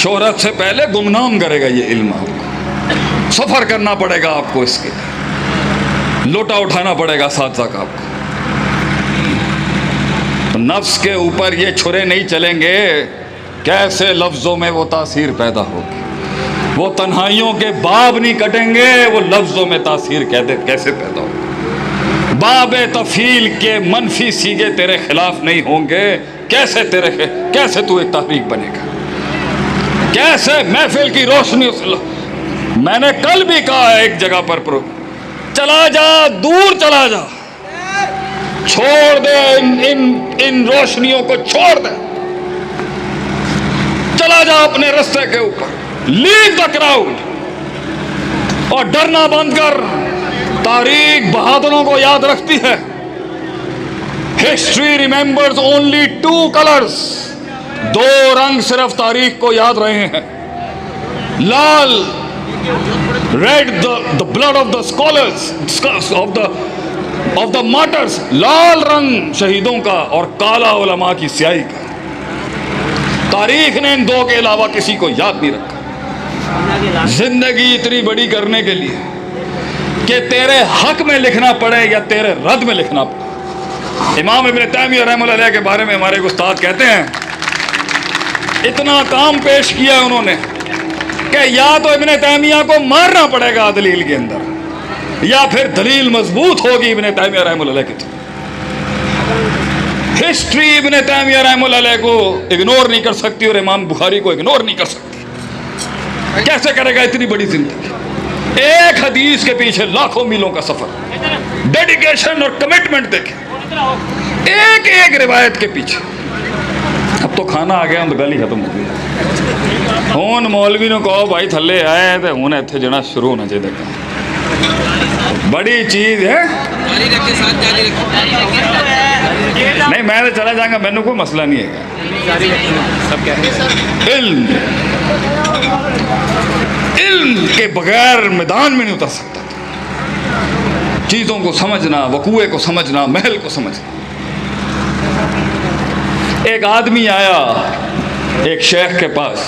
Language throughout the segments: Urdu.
شہرت سے پہلے گمنام کرے گا یہ علم. آپ کو سفر کرنا پڑے گا، آپ کو اس کے لوٹا اٹھانا پڑے گا اساتذہ کا. آپ کو نفس کے اوپر یہ چھرے نہیں چلیں گے. کیسے لفظوں میں وہ تاثیر پیدا ہوگی. وہ تنہائیوں کے باب نہیں کٹیں گے، وہ لفظوں میں تاثیر کیسے پیدا ہوگی. باب تفیل کے منفی سیگے تیرے خلاف نہیں ہوں گے. کیسے تو ایک تحریک بنے گا. کیسے محفل کی روشنی. میں نے کل بھی کہا ہے ایک جگہ پر چلا جا، دور چلا جا، چھوڑ دے ان روشنیوں کو، چھوڑ دے، چلا جا اپنے رستے کے اوپر. لیو دا کراؤڈ. اور ڈرنا بند کر. تاریخ بہادروں کو یاد رکھتی ہے. History ریممبرز only 2 colors. 2 رنگ صرف تاریخ کو یاد رہے ہیں. لال، red the blood of the scholars of the martyrs. لال رنگ شہیدوں کا اور کالا علماء کی سیاہی کا. تاریخ نے ان 2 کے علاوہ کسی کو یاد نہیں رکھا. زندگی اتنی بڑی کرنے کے لیے کہ تیرے حق میں لکھنا پڑے یا تیرے رد میں لکھنا پڑے. امام ابن تیمیہ رحمہ اللہ علیہ کے بارے میں ہمارے استاد کہتے ہیں اتنا کام پیش کیا انہوں نے کہ یا تو ابن تیمیہ کو مارنا پڑے گا دلیل کے اندر، یا پھر دلیل مضبوط ہوگی ابن تیمیہ رحمہ اللہ علیہ کی. ہسٹری ابن تیمیہ رحمہ اللہ علیہ کو اگنور نہیں کر سکتی اور امام بخاری کو اگنور نہیں کر سکتی. کیسے کرے گا اتنی بڑی زندگی. ایک حدیث کے پیچھے لاکھوں میلوں کا سفر. ڈیڈیکیشن اور کمٹمنٹ دیکھیں ایک ایک روایت کے پیچھے. اب تو کھانا آ گیا، گل ہی ختم ہو گئی. ہوں مولوی نے کہو بھائی تھلے آئے تو ہوں اتنے جنا شروع ہونا چاہیے. بڑی چیز ہے. نہیں میں تو چلا جاؤں گا، مینوں کوئی مسئلہ نہیں ہے. علم کے بغیر میدان میں نہیں اتر سکتا. چیزوں کو سمجھنا، وقوعے کو سمجھنا، محل کو سمجھنا. ایک آدمی آیا ایک شیخ کے پاس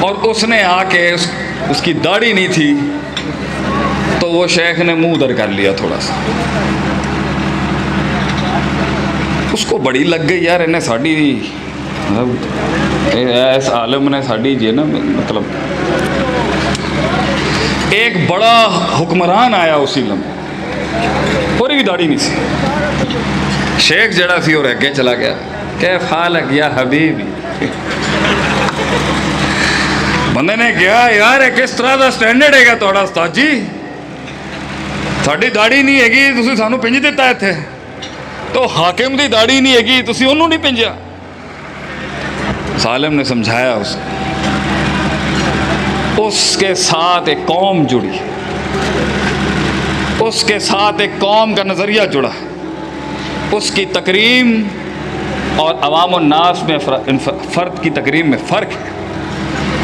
اور اس نے آ کے اس کی داڑھی نہیں تھی تو وہ شیخ نے منہ در کر لیا تھوڑا سا. اس کو بڑی لگ گئی یار انہیں ساڑی ایس عالم نے ساڑی جی نا مطلب. ایک بڑا حکمران آیا اسی لمحے، پوری بھی داڑھی نہیں سی. شیخ جڑا سی اور اگے چلا گیا. کیف حالک یا حبیبی. بندے نے کہا یار کس طرح دا سٹینڈرڈ ہے گا تھوڑا استاد جی، ساڑی داڑھی نہیں ہے گی تسی سانو پنج دیتا ہے تھے تو حاکم دی داڑھی نہیں ہے گی تسی انہوں نہیں پنجیا. سالم نے سمجھایا اسے. اس کے ساتھ ایک قوم جڑی، اس کے ساتھ ایک قوم کا نظریہ جڑا. اس کی تکریم اور عوام الناس میں فرد کی تکریم میں فرق ہے.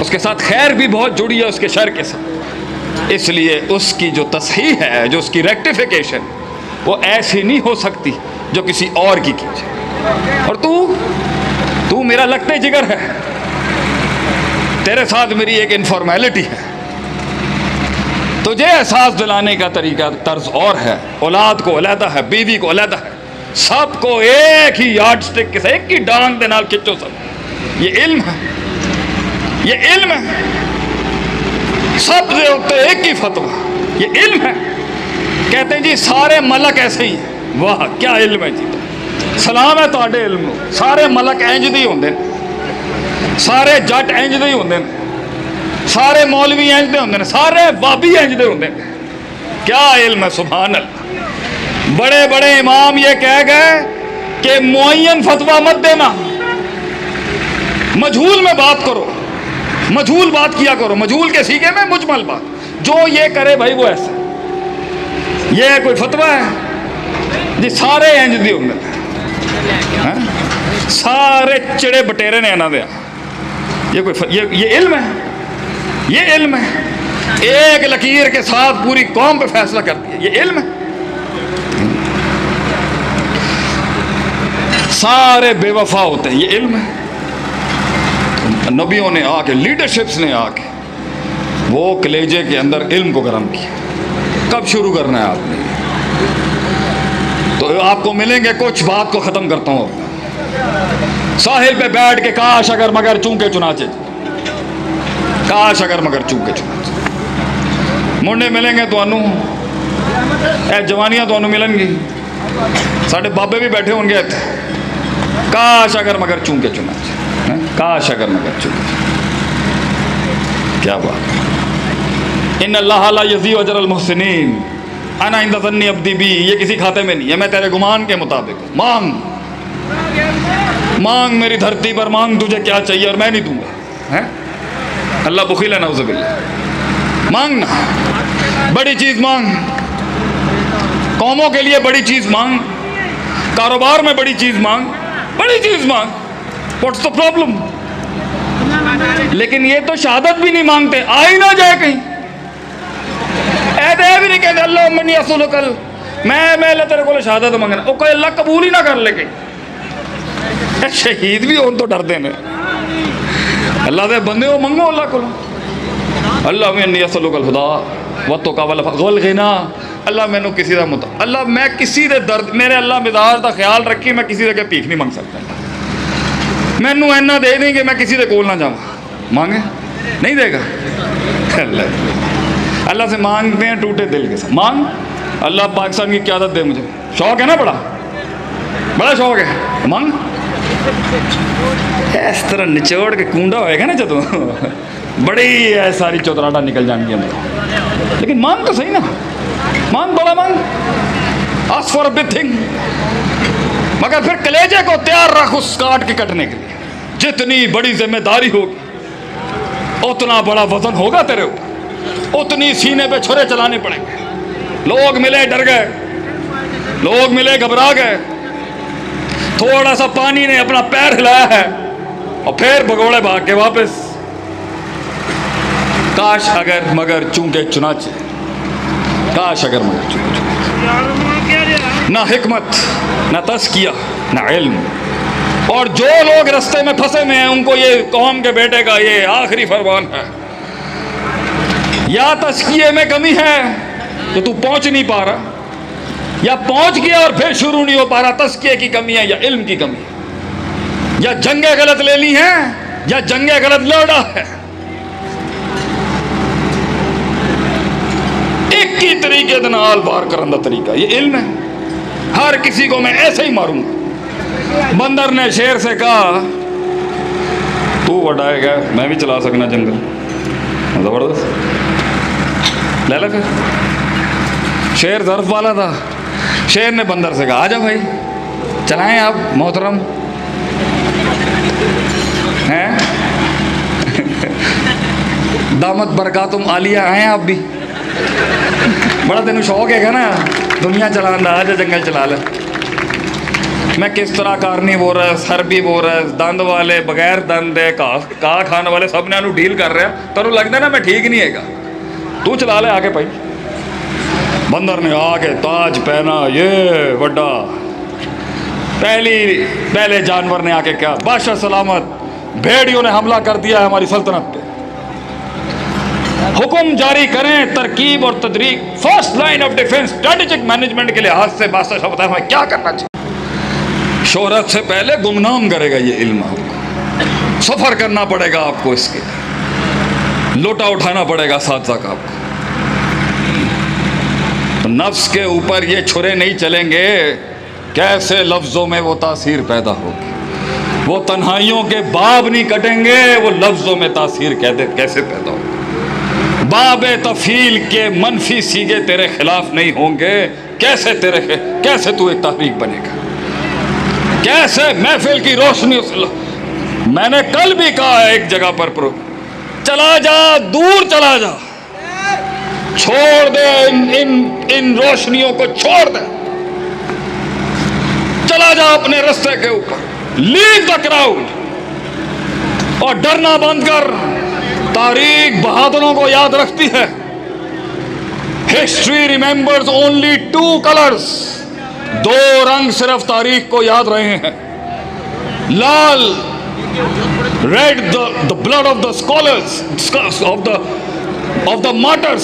اس کے ساتھ خیر بھی بہت جڑی ہے اس کے شر کے ساتھ. اس لیے اس کی جو تصحیح ہے، جو اس کی ریکٹیفیکیشن، وہ ایسی نہیں ہو سکتی جو کسی اور کی جائے. اور تو میرا لگتے جگر ہے، تیرے ساتھ میری ایک انفارمیلٹی ہے. تجھے احساس دلانے کا طریقہ طرز اور ہے. اولاد کو علیحدہ ہے، بیوی کو علیحدہ ہے، سب کو ایک ہی یارڈ سٹک کے ساتھ ایک ہی ڈانگ دے نال کھچو سب. یہ علم ہے، یہ علم ہے. سب دے ہوتے ایک ہی فتویٰ، یہ علم ہے. کہتے ہیں جی سارے ملک ایسے ہی ہیں. واہ کیا علم ہے جی. سلام ہے تہاڈے علم نو. سارے ملک انج دے ہوندے نے، سارے جٹ انج دے ہوندے نے، سارے مولوی انج دے ہوندے نے، سارے بابی انج دے ہوندے نے. کیا علم ہے سبحان اللہ. بڑے بڑے امام یہ کہہ گئے کہ معین فتویٰ مت دینا، مجہول میں بات کرو، مجہول بات کیا کرو، مجہول کے سیگے میں مجمل بات. جو یہ کرے بھائی وہ ایسا. یہ کوئی فتویٰ ہے جی سارے انج دی ہوندے نے، سارے چڑے بٹیرے نے انہاں دے. یہ کوئی یہ علم ہے، یہ علم ہے. ایک لکیر کے ساتھ پوری قوم پہ فیصلہ کرتی ہے، یہ علم ہے. سارے بے وفا ہوتے ہیں، یہ علم ہے. نبیوں نے آ کے، لیڈرشپس نے آ کے وہ کلیجے کے اندر علم کو گرم کیا. کب شروع کرنا ہے آپ نے؟ تو آپ کو ملیں گے کچھ. بات کو ختم کرتا ہوں. ساحل پہ بیٹھ کے کاش اگر مگر چونکے چنانچے، کاش اگر مگر چونکے چنانچے. منڈے ملیں گے تو اے جوانیاں تو ملن گی. ساڈے بابے بھی بیٹھے ہوں گے. کاش اگر مگر چونکے چنانچے، کاش اگر مگر چونکے. کیا بات. ان اللہ لا یضیع اجر المحسنین انا عند ظن عبدی بی. یہ کسی کھاتے میں نہیں ہے، میں تیرے گمان کے مطابق. مانگ مانگ میری دھرتی پر، مانگ تجھے کیا چاہیے اور میں نہیں دوں گا. اللہ بخیل ہے نعوذ باللہ. مانگنا بڑی چیز مانگ، قوموں کے لیے بڑی چیز مانگ، کاروبار میں بڑی چیز مانگ، بڑی چیز مانگ. What's the problem? لیکن یہ تو شہادت بھی نہیں مانگتے. آ ہی نہ جائے کہیں. بھی نہیں کہتے اللہ منی اصول کل میں اللہ تیرے کو شہادت مانگنا. وہ کوئی اللہ قبول ہی نہ کر لے. کہیں شہید بھی ہون تو ڈرتے ہیں. اللہ دے بندے ہو، منگو اللہ کو. اللہ منی اصول کل خدا وتقا والغنا. اللہ مینو کسی دا اللہ میں کسی دے درد میرے اللہ مزاج دا خیال رکھی. میں کسی دے کے بھیک نہیں مانگ سکتا. مینو اینا دے دیں کہ میں کسی دے کول نہ جاؤں. مانگے نہیں دے گا. اللہ سے مانگتے ہیں ٹوٹے دل کے ساتھ. مانگ اللہ پاکستان کی قیادت دے. مجھے شوق ہے نا، بڑا شوق ہے. مانگ اس طرح نچوڑ کے کنڈا ہوئے گا نا جدو بڑی ساری چوتراٹا نکل جان گی ہم. لیکن مانگ تو صحیح نا. مانگ بڑا مانگ. Ask for a big thing. مگر پھر کلیجے کو تیار رکھ اس کاٹ کے کٹنے کے لیے. جتنی بڑی ذمہ داری ہوگی اتنا بڑا وزن ہوگا تیرے اوپر. اتنی سینے پہ چھرے چلانے پڑیں گے. لوگ ملے ڈر گئے، لوگ ملے گھبرا گئے. تھوڑا سا پانی نے اپنا پیر ہلایا ہے اور پھر بھگوڑے بھاگ کے واپس. کاش اگر مگر چونکے چنانچے. کاش اگر مگر چونکے چنانچے. نہ حکمت، نہ تزکیہ، نہ علم. اور جو لوگ رستے میں پھنسے ہوئے ہیں ان کو یہ قوم کے بیٹے کا یہ آخری فرمان ہے. یا تزکیے میں کمی ہے کہ تو پہنچ نہیں پا رہا، یا پہنچ گیا اور پھر شروع نہیں ہو پا رہا. تزکیے کی کمی ہے یا علم کی کمی ہے. یا جنگیں غلط لے لی ہیں یا جنگیں غلط لڑا ہے. ایک ہی طریقے دن آل بار کرن دا طریقہ یہ علم ہے. ہر کسی کو میں ایسے ہی ماروں گا. بندر نے شیر سے کہا تو وڈائے گا میں بھی چلا سکنا جنگل. زبردست لے لے. پھر شیر ظرف والا تھا. شیر نے بندر سے کہا آجا بھائی چلائیں آپ محترم ہیں دامت برکاتم عالیہ آئیں آپ بھی. بڑا تینوں شوق ہے نا دنیا چلان دا. آجا جنگل چلا لے. میں کس طرح کارنی بول رہا ہے، سربی بول رہا ہے، دند والے بغیر دند ہے، کہا کھانے والے سب نے انہوں ڈیل کر رہے ہیں. تو لگتا ہے نا میں ٹھیک نہیں ہے گا. تو چلا لے آگے بھائی. بندر نے آ کے تاج پہنا یہ وڈا. پہلے جانور نے آ کے کہا بادشاہ سلامت، بھیڑیوں نے حملہ کر دیا ہے ہماری سلطنت پہ. حکم جاری کریں ترکیب اور تدریج. First line of defence strategic management کے لحاظ سے بادشاہ صاحب بتائیں ہمیں کیا کرنا چاہیے. شہرت سے پہلے گمنام کرے گا یہ علم. آپ کو سفر کرنا پڑے گا، آپ کو اس کے لوٹا اٹھانا پڑے گا ساتھ ساتھ. آپ کو نفس کے اوپر یہ چھرے نہیں چلیں گے. کیسے لفظوں میں وہ تاثیر پیدا ہوگی. وہ تنہائیوں کے باب نہیں کٹیں گے، وہ لفظوں میں تاثیر کیسے پیدا ہوگی. باب تفیل کے منفی سیگے تیرے خلاف نہیں ہوں گے. کیسے تو ایک تحریک بنے گا. کیسے محفل کی روشنی. میں نے کل بھی کہا ہے ایک جگہ پر چلا جا، دور چلا جا، چھوڑ دے ان روشنیوں کو، چھوڑ دے، چلا جا اپنے رستے کے اوپر. لیو دا کراؤڈ اور ڈرنا بند کر. تاریخ بہادروں کو یاد رکھتی ہے. History ریممبرز only 2 colors. 2 رنگ صرف تاریخ کو یاد رہے ہیں. لال read the blood of the scholars, of the martyrs,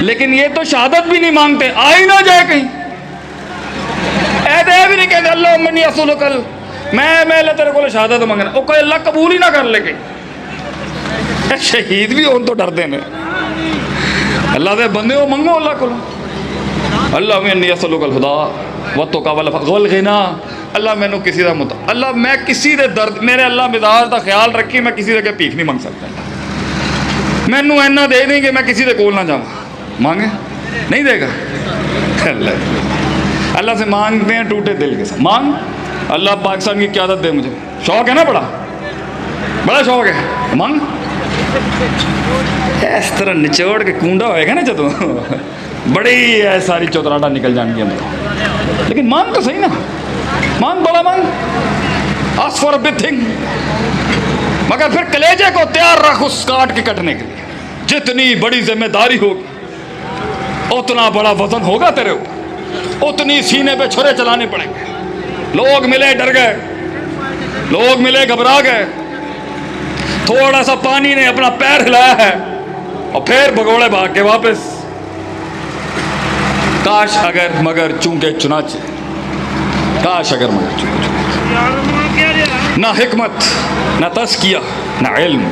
لیکن یہ تو شہادت بھی نہیں مانگتے, آ ہی نہ جائے کہیں. ایسے بھی نہیں کہتے اللہ منی اسولکل, میں اللہ تیرے کو شہادت منگنا, وہ کوئی اللہ قبول ہی نہ کر لے کہیں. شہید بھی ہون تو ڈرتے ہیں. اللہ دے بندے ہو منگو اللہ کو, اللہ منی اسولک الہدی والتقی والغنی. اللہ مینوں کسی دا اللہ میں کسی دے درد میرے اللہ مزاج دا خیال رکھی, میں کسی دے کے بھیک نہیں منگ سکتا. مینوں اینا دے دیں کہ میں کسی دے کول نہ جاؤں. مانگے نہیں دے گا اللہ سے مانگتے ہیں ٹوٹے دل کے ساتھ. مانگ اللہ پاکستان کی قیادت دے, مجھے شوق ہے نا, بڑا شوق ہے. مانگ اس طرح نچوڑ کے کونڈا ہوئے گا نا جدوں, بڑی ساری چوتراٹا نکل جان گی ہم تو. لیکن مانگ تو صحیح نا, مانگ بڑا مانگ, ask for a big thing. مگر پھر کلیجے کو تیار رکھ اس کاٹ کے کٹنے کے لیے. جتنی بڑی ذمہ داری ہوگی اتنا بڑا وزن ہوگا تیرے اوپر, اتنی سینے پہ چھرے چلانے پڑیں گے. لوگ ملے ڈر گئے, لوگ ملے گھبرا گئے, تھوڑا سا پانی نے اپنا پیر ہلایا ہے اور پھر بھگوڑے بھاگ کے واپس. کاش اگر مگر چونکہ چنانچہ, کاش اگر مگر چونکہ, نہ حکمت نہ تزکیہ نہ علم.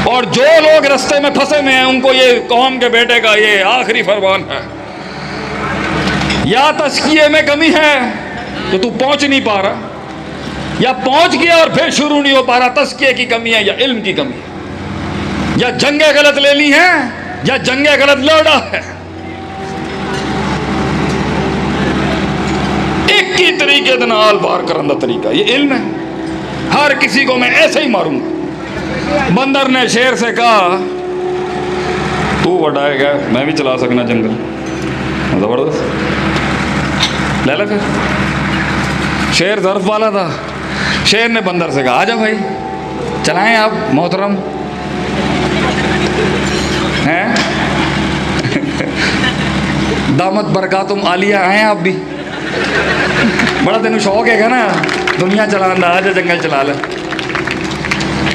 اور جو لوگ رستے میں پھنسے ہوئے ہیں ان کو یہ قوم کے بیٹے کا یہ آخری فرمان ہے, یا تزکیے میں کمی ہے کہ تو پہنچ نہیں پا رہا, یا پہنچ گیا اور پھر شروع نہیں ہو پا رہا. تزکیے کی کمی ہے یا علم کی کمی ہے, یا جنگیں غلط لے لی ہیں یا جنگیں غلط لڑا ہے. ایک ہی طریقے دے نال بار کرن دا طریقہ یہ علم ہے. ہر کسی کو میں ایسے ہی ماروں گا. بندر نے شیر سے کہا تو وڈائے گا, میں بھی چلا سکنا جنگل. زبردست لے لے. پھر شیر ظرف والا تھا. شیر نے بندر سے کہا آجا بھائی چلائیں آپ محترم ہیں, دامت برکاتم عالیہ آئیں آپ بھی. بڑا تینوں شوق ہے گا نا دنیا چلانا, آجا جنگل چلا لے.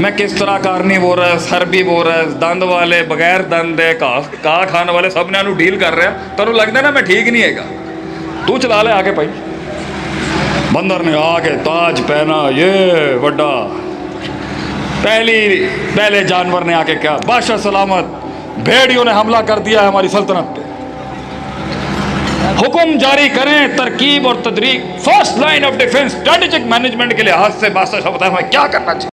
میں کس طرح کارنی بول رہا ہے, سر بھی بول رہا ہے, دند والے بغیر دند ہے, کہا کھانے والے سب نے انہوں ڈیل کر رہے ہیں. تو لگتا ہے نا میں ٹھیک نہیں ہے گا, تو چلا لے آگے بھائی. بندر نے آگے تاج پہنا, یہ بڑا پہلے جانور نے آ کے کہا بادشاہ سلامت, بھیڑیوں نے حملہ کر دیا ہے ہماری سلطنت پہ, حکم جاری کریں. ترکیب اور تدریج, first line of defence, strategic management کے لحاظ سے بادشاہ صاحب بتائیں ہمیں کیا کرنا چاہیے.